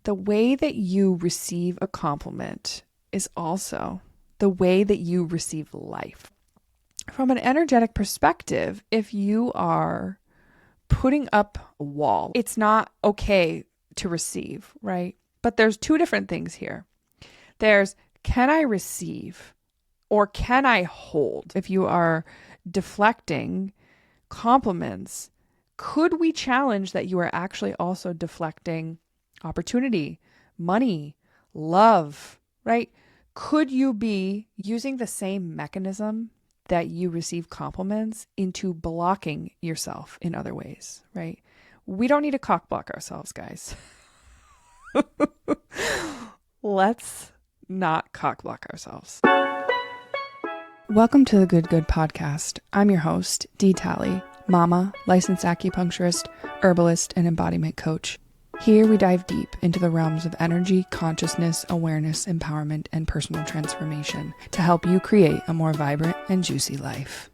the way that you receive a compliment is also the way that you receive life. From an energetic perspective, if you are putting up a wall, it's not okay to receive, right? But there's two different things here. There's, can I receive or can I hold? If you are deflecting compliments, could we challenge that you are actually also deflecting opportunity, money, love, right? Could you be using the same mechanism that you receive compliments into blocking yourself in other ways, right? We don't need to cock block ourselves, guys. Let's not cock block ourselves. Welcome to the Good Good podcast. I'm your host, Dee Talley, mama, licensed acupuncturist, herbalist, and embodiment coach. Here we dive deep into the realms of energy, consciousness, awareness, empowerment, and personal transformation to help you create a more vibrant and juicy life.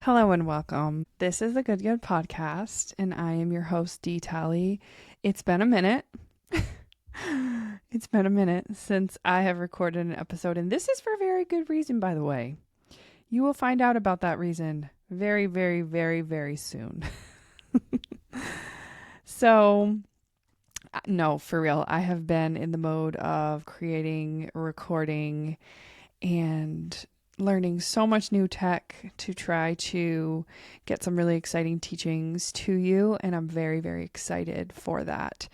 Hello and welcome. This is the Good Good podcast, and I am your host, Dee Talley. It's been a minute. It's been a minute since I have recorded an episode, and this is for a very good reason, by the way. You will find out about that reason very, very, very, very soon. So, no, for real, I have been in the mode of creating, recording, and learning so much new tech to try to get some really exciting teachings to you, and I'm very, very excited for that.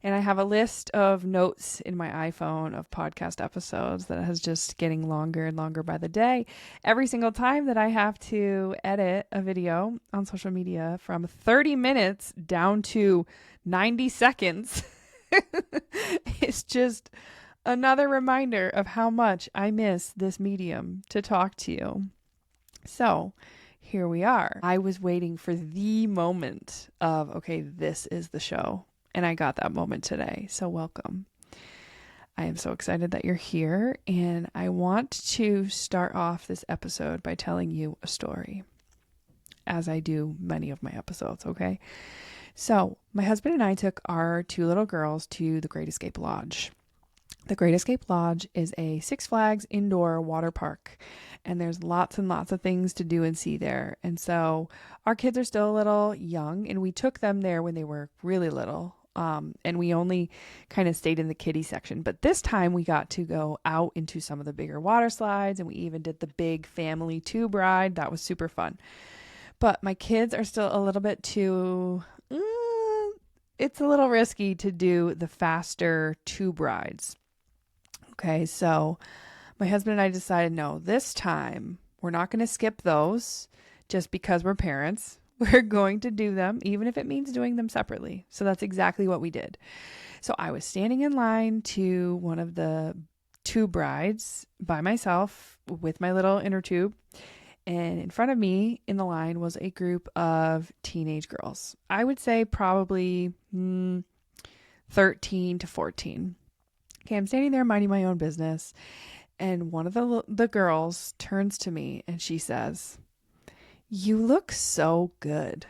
And I have a list of notes in my iPhone of podcast episodes that is just getting longer and longer by the day. Every single time that I have to edit a video on social media from 30 minutes down to 90 seconds, it's just another reminder of how much I miss this medium to talk to you. So here we are. I was waiting for the moment of, okay, this is the show. And I got that moment today. So welcome. I am so excited that you're here. And I want to start off this episode by telling you a story, as I do many of my episodes, okay? So my husband and I took our two little girls to the Great Escape Lodge. The Great Escape Lodge is a Six Flags indoor water park, and there's lots and lots of things to do and see there. And so our kids are still a little young, and we took them there when they were really little. And we only kind of stayed in the kiddie section. But this time we got to go out into some of the bigger water slides, and we even did the big family tube ride. That was super fun. But my kids are still a little bit too, it's a little risky to do the faster tube rides. Okay, so my husband and I decided, no, this time we're not going to skip those just because we're parents. We're going to do them, even if it means doing them separately. So that's exactly what we did. So I was standing in line to one of the tube rides by myself with my little inner tube. And in front of me in the line was a group of teenage girls. I would say probably 13 to 14. Okay, I'm standing there minding my own business, and one of the girls turns to me and she says, "You look so good."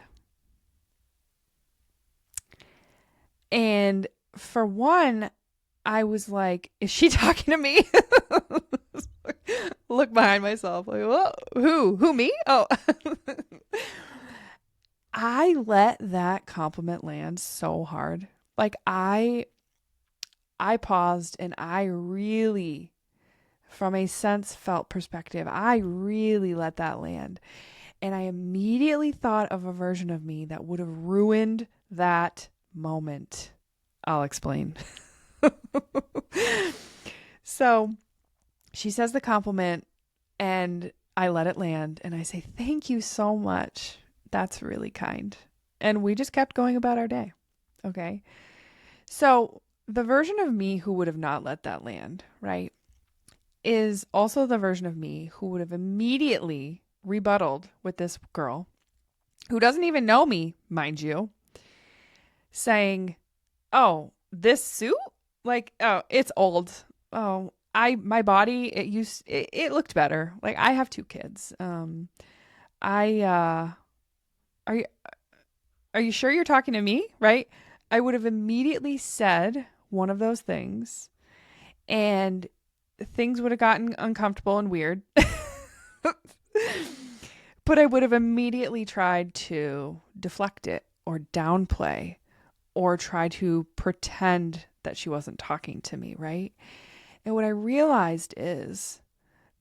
And for one, I was like, is she talking to me? Look behind myself, like, whoa, who, me? Oh. I let that compliment land so hard. Like I paused, and I really, from a sense felt perspective, I really let that land. And I immediately thought of a version of me that would have ruined that moment. I'll explain. So she says the compliment, and I let it land, and I say, "Thank you so much. That's really kind." And we just kept going about our day. Okay. So the version of me who would have not let that land, right, is also the version of me who would have immediately rebutted with this girl who doesn't even know me, mind you, saying, "Oh, this suit? Like, oh, it's old. Oh, my body, it looked better. Like, I have two kids. Are you Are you sure you're talking to me? Right? I would have immediately said one of those things, and things would have gotten uncomfortable and weird. But I would have immediately tried to deflect it or downplay or try to pretend that she wasn't talking to me, right? And what I realized is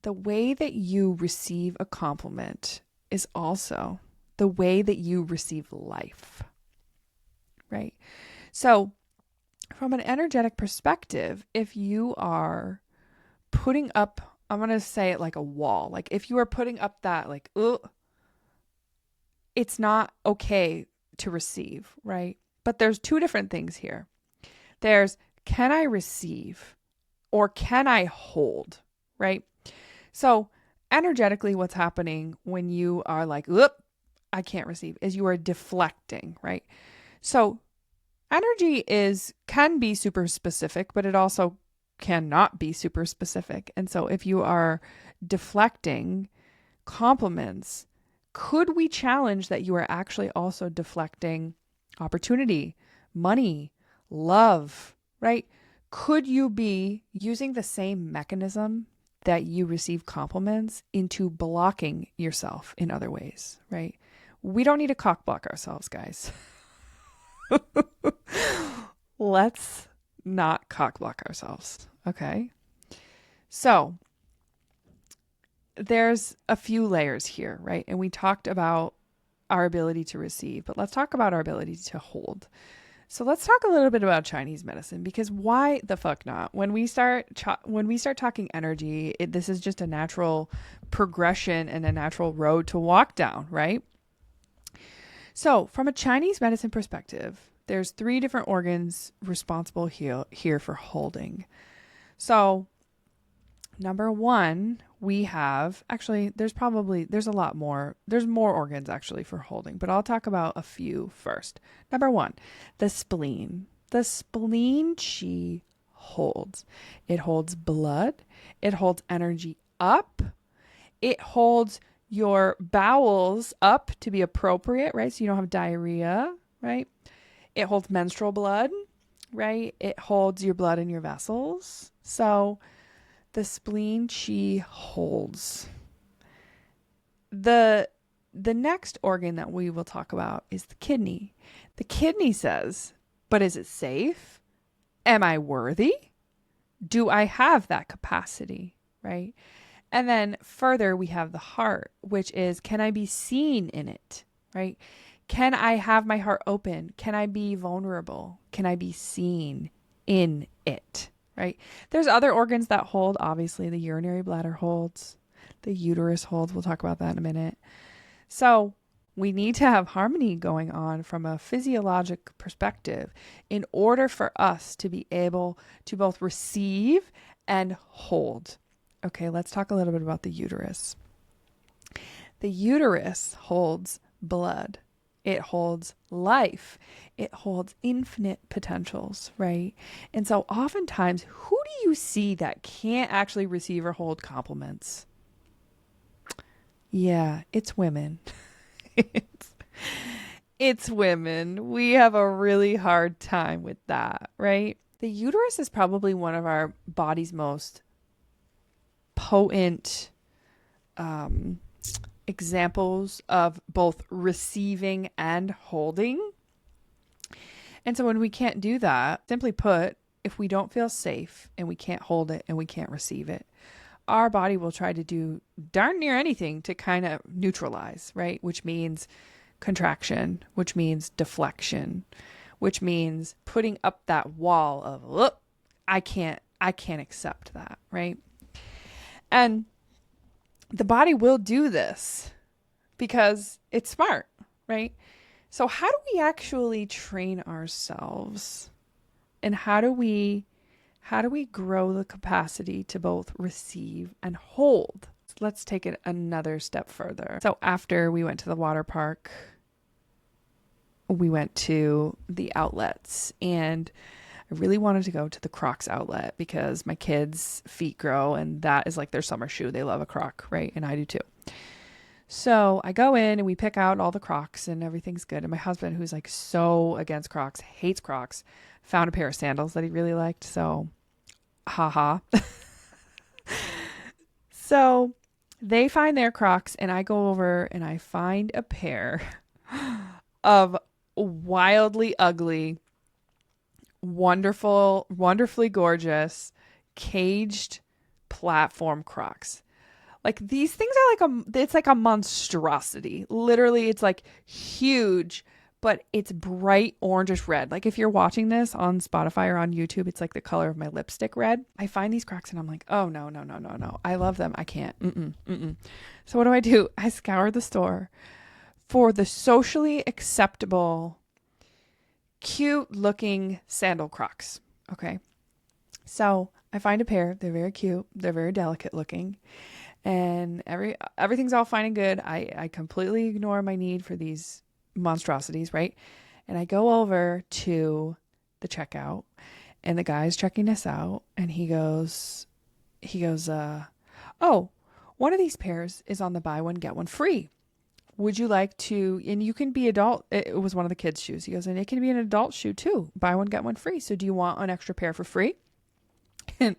the way that you receive a compliment is also the way that you receive life, right? So, from an energetic perspective, if you are putting up, I'm going to say it like a wall, like if you are putting up that, like, ugh, it's not okay to receive, right? But there's two different things here. There's, can I receive or can I hold, right? So energetically, what's happening when you are like, whoop, I can't receive, is you are deflecting, right? So energy can be super specific, but it also cannot be super specific. And so if you are deflecting compliments, could we challenge that you are actually also deflecting opportunity, money, love, right? Could you be using the same mechanism that you receive compliments into blocking yourself in other ways, right? We don't need to cock block ourselves, guys. Let's not cock block ourselves, okay? So there's a few layers here, right? And we talked about our ability to receive, but let's talk about our ability to hold. So let's talk a little bit about Chinese medicine, because why the fuck not? When we start talking energy, this is just a natural progression and a natural road to walk down, right? So from a Chinese medicine perspective, there's 3 different organs responsible here for holding. So number 1, we have, actually, there's a lot more. There's more organs actually for holding, but I'll talk about a few first. Number 1, the spleen. The spleen chi holds. It holds blood. It holds energy up. It holds your bowels up to be appropriate, right? So you don't have diarrhea, right? It holds menstrual blood, right? It holds your blood in your vessels. So the spleen chi holds. The next organ that we will talk about is the kidney. The kidney says, but is it safe? Am I worthy? Do I have that capacity, right? And then further, we have the heart, which is, can I be seen in it, right? Can I have my heart open? Can I be vulnerable? Can I be seen in it? Right? There's other organs that hold. Obviously, the urinary bladder holds. The uterus holds. We'll talk about that in a minute. So we need to have harmony going on from a physiologic perspective in order for us to be able to both receive and hold. Okay, let's talk a little bit about the uterus. The uterus holds blood. It holds life. It holds infinite potentials, right? And so oftentimes, who do you see that can't actually receive or hold compliments? Yeah, it's women. It's women. We have a really hard time with that, right? The uterus is probably one of our body's most potent examples of both receiving and holding. And so when we can't do that, simply put, if we don't feel safe and we can't hold it and we can't receive it, our body will try to do darn near anything to kind of neutralize, right? Which means contraction, which means deflection, which means putting up that wall of, look, I can't accept that, right? And the body will do this because it's smart, right? So how do we actually train ourselves? And how do we grow the capacity to both receive and hold? So let's take it another step further. So after we went to the water park, we went to the outlets, and I really wanted to go to the Crocs outlet because my kids' feet grow and that is like their summer shoe. They love a Croc, right? And I do too. So I go in and we pick out all the Crocs and everything's good. And my husband, who's like so against Crocs, hates Crocs, found a pair of sandals that he really liked. So, haha. So they find their Crocs and I go over and I find a pair of wildly ugly, wonderfully gorgeous, caged platform Crocs. Like these things are it's like a monstrosity. Literally, it's like huge, but it's bright orangish red. Like if you're watching this on Spotify or on YouTube, it's like the color of my lipstick red. I find these Crocs and I'm like, oh no, no, no, no, no. I love them. I can't. So what do? I scour the store for the socially acceptable, cute looking sandal Crocs. Okay. So I find a pair. They're very cute. They're very delicate looking. And everything's all fine and good. I completely ignore my need for these monstrosities, right? And I go over to the checkout and the guy's checking us out and he goes, oh, one of these pairs is on the buy one, get one free. Would you like to, and you can be adult. It was one of the kids' shoes. He goes, and it can be an adult shoe too. Buy one, get one free. So do you want an extra pair for free? And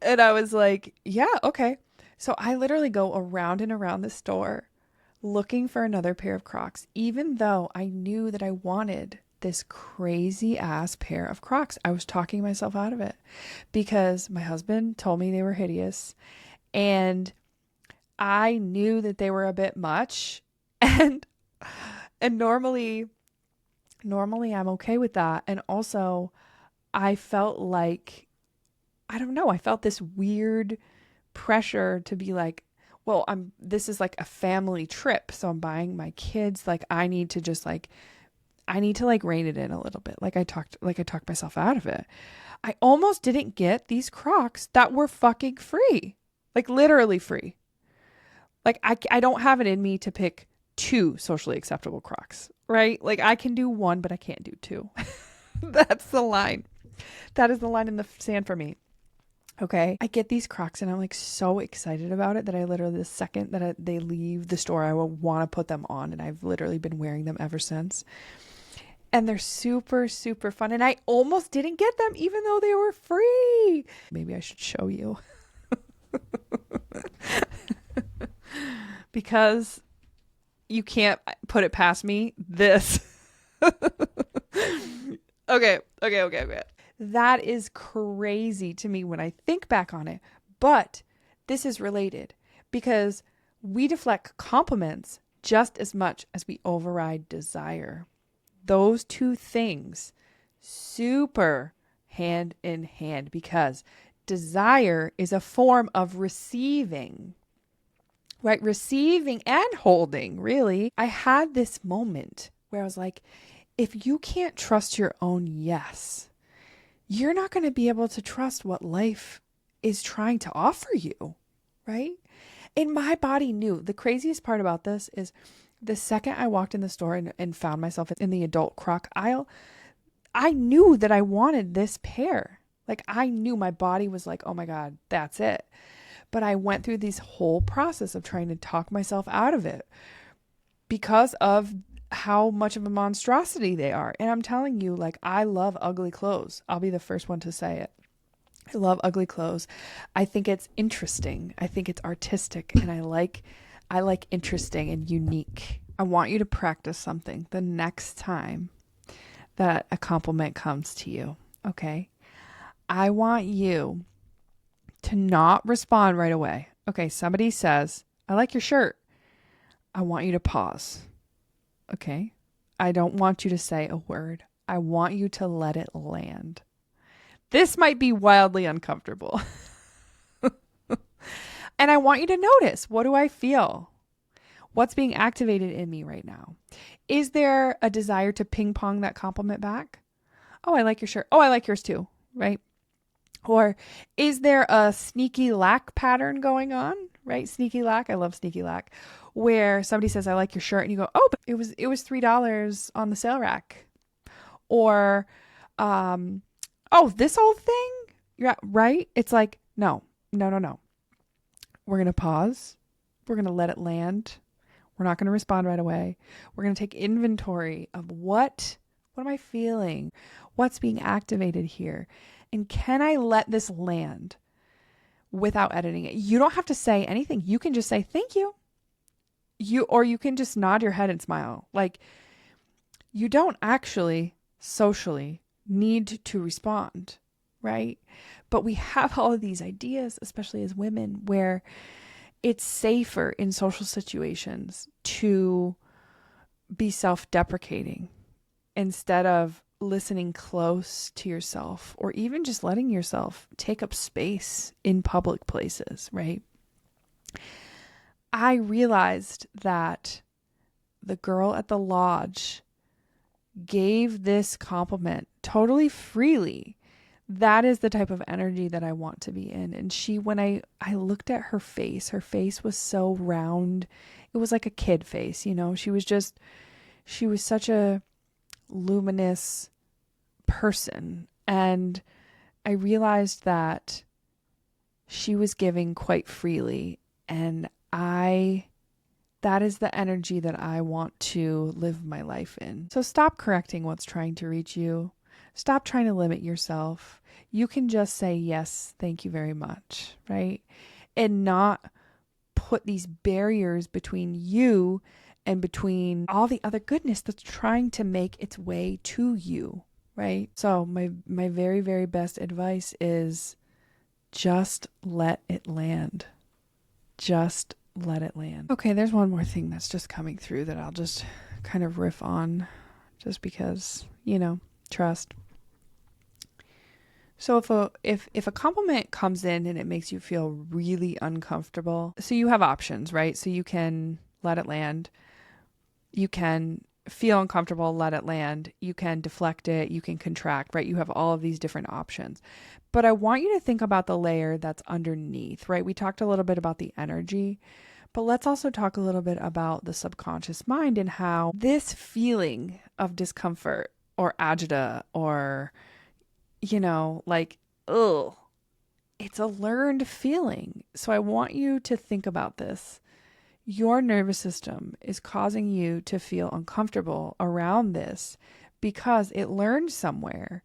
I was like, yeah, okay. So I literally go around and around the store looking for another pair of Crocs, even though I knew that I wanted this crazy ass pair of Crocs. I was talking myself out of it because my husband told me they were hideous and I knew that they were a bit much and normally I'm okay with that. And also I felt like, I don't know, I felt this weird pressure to be like, well, this is like a family trip, so I'm buying my kids, like I need to rein it in a little bit. I talked myself out of it. I almost didn't get these Crocs that were fucking free. Like literally free. Like I don't have it in me to pick two socially acceptable Crocs, right? Like I can do one, but I can't do two. That's the line. That is the line in the sand for me. Okay. I get these Crocs and I'm like so excited about it that I literally, the second that they leave the store, I will want to put them on. And I've literally been wearing them ever since. And they're super, super fun. And I almost didn't get them even though they were free. Maybe I should show you. Because you can't put it past me. This. Okay. That is crazy to me when I think back on it. But this is related because we deflect compliments just as much as we override desire. Those two things super hand in hand because desire is a form of receiving, right? Receiving and holding, really. I had this moment where I was like, if you can't trust your own yes, you're not going to be able to trust what life is trying to offer you, right? And my body knew. The craziest part about this is the second I walked in the store and found myself in the adult Croc aisle, I knew that I wanted this pair. Like I knew my body was like, oh my God, that's it. But I went through this whole process of trying to talk myself out of it because of how much of a monstrosity they are. And I'm telling you, like, I love ugly clothes. I'll be the first one to say it. I love ugly clothes. I think it's interesting. I think it's artistic and I like interesting and unique. I want you to practice something the next time that a compliment comes to you. Okay. I want you to not respond right away. Okay. Somebody says, I like your shirt. I want you to pause. Okay. I don't want you to say a word. I want you to let it land. This might be wildly uncomfortable. And I want you to notice, what do I feel? What's being activated in me right now? Is there a desire to ping pong that compliment back? Oh, I like your shirt. Oh, I like yours too. Right? Or is there a sneaky lack pattern going on? Right? Sneaky lack. I love sneaky lack. Where somebody says, I like your shirt. And you go, oh, but it was $3 on the sale rack. Or, oh, this old thing? Yeah, right? It's like, no. We're going to pause. We're going to let it land. We're not going to respond right away. We're going to take inventory of what am I feeling? What's being activated here? And can I let this land without editing it? You don't have to say anything. You can just say, thank you. Or you can just nod your head and smile. Like, you don't actually socially need to respond, right? But we have all of these ideas, especially as women, where it's safer in social situations to be self-deprecating instead of listening close to yourself, or even just letting yourself take up space in public places, right? I realized that the girl at the lodge gave this compliment totally freely. That is the type of energy that I want to be in. And when I looked at her face was so round. It was like a kid face, you know? She was such a luminous person. And I realized that she was giving quite freely. And that is the energy that I want to live my life in. So stop correcting what's trying to reach you. Stop trying to limit yourself. You can just say, yes, thank you very much, right? And not put these barriers between you and between all the other goodness that's trying to make its way to you, right? So my very, very best advice is just let it land. Just let it land. Okay, there's one more thing that's just coming through that I'll just kind of riff on just because, trust. So if a compliment comes in and it makes you feel really uncomfortable, so you have options, right? So you can let it land. You can feel uncomfortable, let it land. You can deflect it. You can contract, right? You have all of these different options. But I want you to think about the layer that's underneath, right? We talked a little bit about the energy, but let's also talk a little bit about the subconscious mind and how this feeling of discomfort or agita or, it's a learned feeling. So I want you to think about this. Your nervous system is causing you to feel uncomfortable around this because it learned somewhere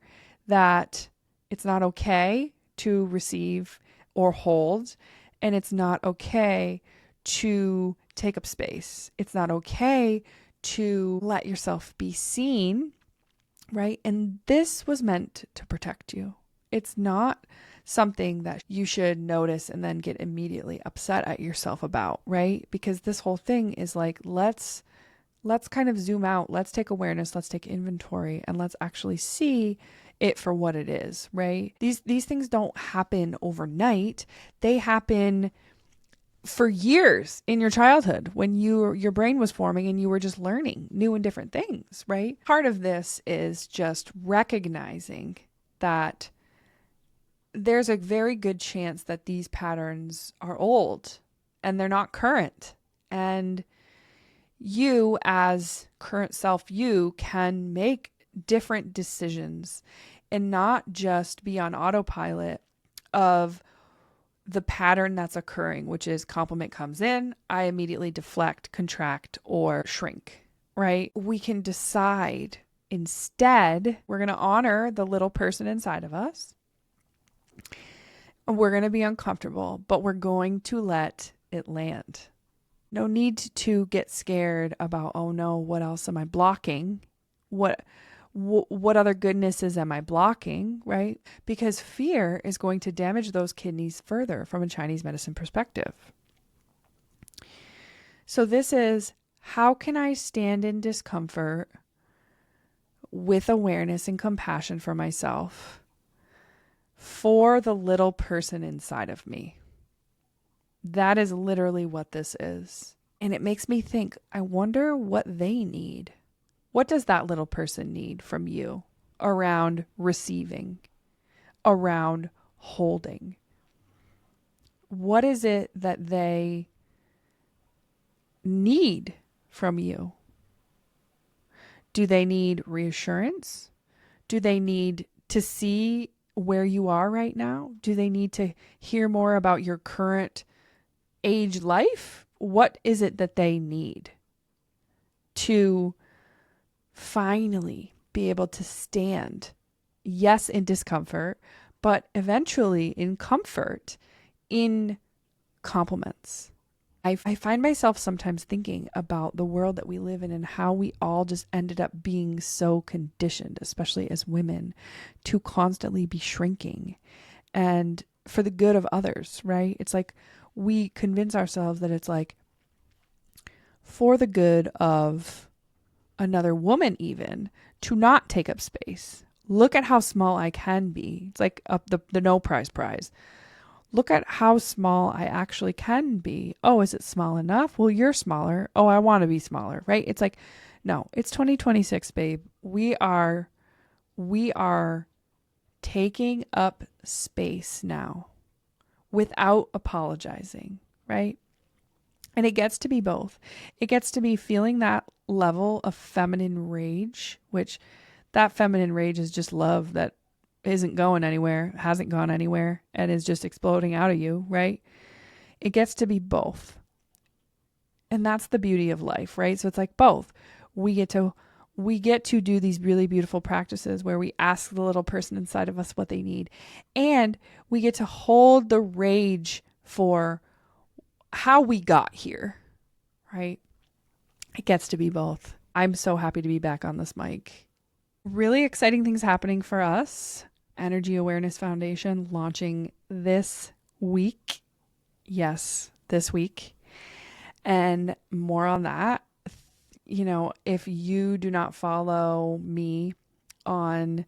that it's not okay to receive or hold, and it's not okay to take up space. It's not okay to let yourself be seen, right? And this was meant to protect you. It's not something that you should notice and then get immediately upset at yourself about, right? Because this whole thing is like, let's kind of zoom out. Let's take awareness. Let's take inventory, and let's actually see it for what it is, right? These things don't happen overnight. They happen for years in your childhood when your brain was forming and you were just learning new and different things, right? Part of this is just recognizing that there's a very good chance that these patterns are old and they're not current. And you, as current self, you can make different decisions and not just be on autopilot of the pattern that's occurring, which is compliment comes in, I immediately deflect, contract, or shrink, right? We can decide instead, we're going to honor the little person inside of us. We're going to be uncomfortable, but we're going to let it land. No need to get scared about, oh no, what else am I blocking? What other goodnesses am I blocking, right? Because fear is going to damage those kidneys further from a Chinese medicine perspective. So this is, how can I stand in discomfort with awareness and compassion for myself, for the little person inside of me? That is literally what this is. And it makes me think, I wonder what they need. What does that little person need from you around receiving, around holding? What is it that they need from you? Do they need reassurance? Do they need to see where you are right now? Do they need to hear more about your current age life? What is it that they need? to finally be able to stand, yes, in discomfort, but eventually in comfort, in compliments. I find myself sometimes thinking about the world that we live in and how we all just ended up being so conditioned, especially as women, to constantly be shrinking and for the good of others, right? It's like we convince ourselves that it's like for the good of another woman, even to not take up space. Look at how small I can be. It's like the no prize. Look at how small I actually can be. Oh, is it small enough? Well, you're smaller. Oh, I want to be smaller, right? It's like, no, it's 2026, babe. We are taking up space now without apologizing, right? And it gets to be both. It gets to be feeling that level of feminine rage, which that feminine rage is just love that isn't going anywhere, hasn't gone anywhere, and is just exploding out of you, right? It gets to be both. And that's the beauty of life, right? So it's like both. We get to do these really beautiful practices where we ask the little person inside of us what they need. And we get to hold the rage for how we got here, right? It gets to be both. I'm so happy to be back on this mic. Really exciting things happening for us. Energy Awareness Foundation launching this week. Yes, this week. And more on that. You know, if you do not follow me on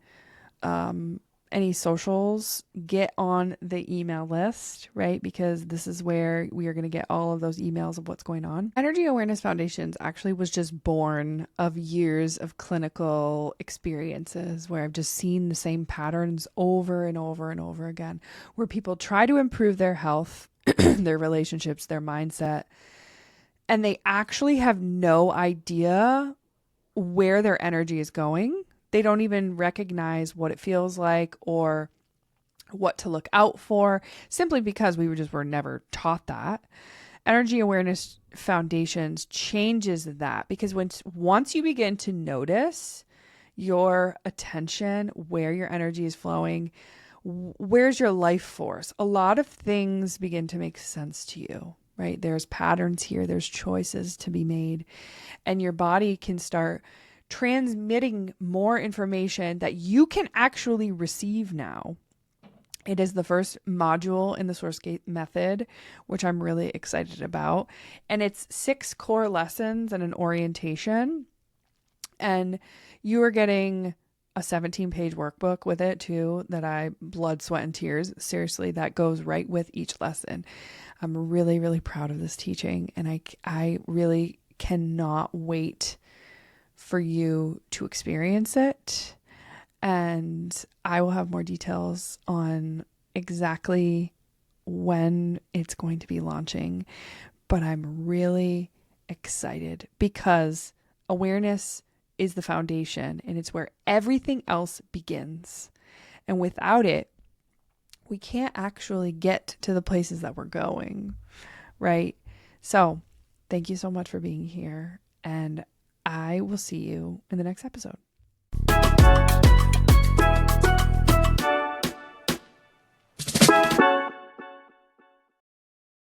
any socials, get on the email list, right? Because this is where we are going to get all of those emails of what's going on. Energy Awareness Foundations actually was just born of years of clinical experiences where I've just seen the same patterns over and over and over again, where people try to improve their health, their relationships, their mindset, and they actually have no idea where their energy is going. They don't even recognize what it feels like or what to look out for, simply because we were never taught that. Energy Awareness Foundations changes that, because once you begin to notice your attention, where your energy is flowing, where's your life force, a lot of things begin to make sense to you, right? There's patterns here, there's choices to be made, and your body can start transmitting more information that you can actually receive now. It is the first module in the Source Gate method, which I'm really excited about. And it's 6 core lessons and an orientation. And you are getting a 17-page workbook with it too, that I blood, sweat, and tears. Seriously, that goes right with each lesson. I'm really, really proud of this teaching. And I really cannot wait for you to experience it. And I will have more details on exactly when it's going to be launching. But I'm really excited because awareness is the foundation, and it's where everything else begins. And without it, we can't actually get to the places that we're going, right? So thank you so much for being here. And I will see you in the next episode.